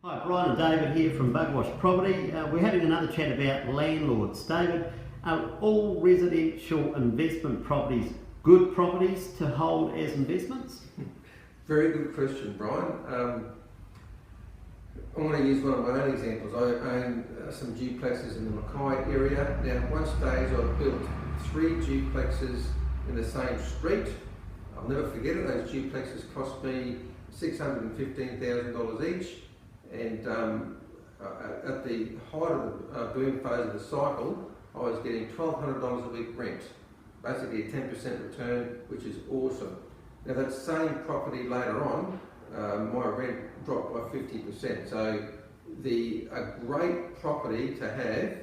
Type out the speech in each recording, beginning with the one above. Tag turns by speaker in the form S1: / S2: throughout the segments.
S1: Hi, Brian and David here from BUGWASH Property. We're having another chat about landlords. David, are all residential investment properties good properties to hold as investments?
S2: Very good question, Brian. I want to use one of my own examples. I own some duplexes in the Mackay area. Now, at one stage I built 3 duplexes in the same street. I'll never forget it. Those duplexes cost me $615,000 each. And at the height of the boom phase of the cycle, I was getting $1,200 a week rent, basically a 10% return, which is awesome. Now that same property later on, my rent dropped by 50%. So a great property to have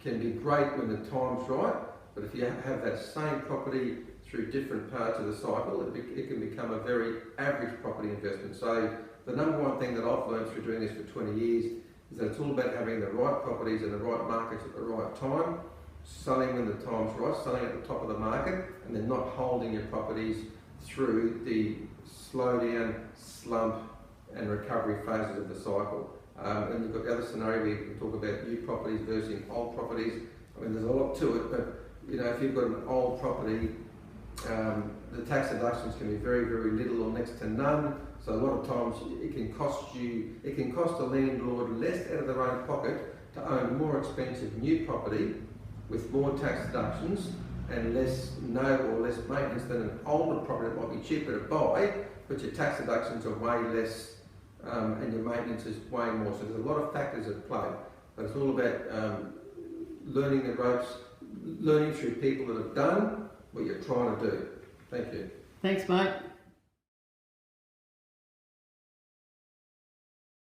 S2: can be great when the time's right, but if you have that same property through different parts of the cycle, it can become a very average property investment. So the number one thing that I've learned through doing this for 20 years is that it's all about having the right properties in the right markets at the right time, selling when the time's right, selling at the top of the market, and then not holding your properties through the slowdown, slump and recovery phases of the cycle. And you've got the other scenario where you can talk about new properties versus old properties. I mean, there's a lot to it, but you know, if you've got an old property, the tax deductions can be very, very little or next to none. So a lot of times it can cost the landlord less out of their own pocket to own more expensive new property with more tax deductions and less maintenance than an older property that might be cheaper to buy, but your tax deductions are way less and your maintenance is way more. So there's a lot of factors at play, but it's all about learning the ropes, learning through people that have done what you're trying to do. Thank you.
S1: Thanks, mate.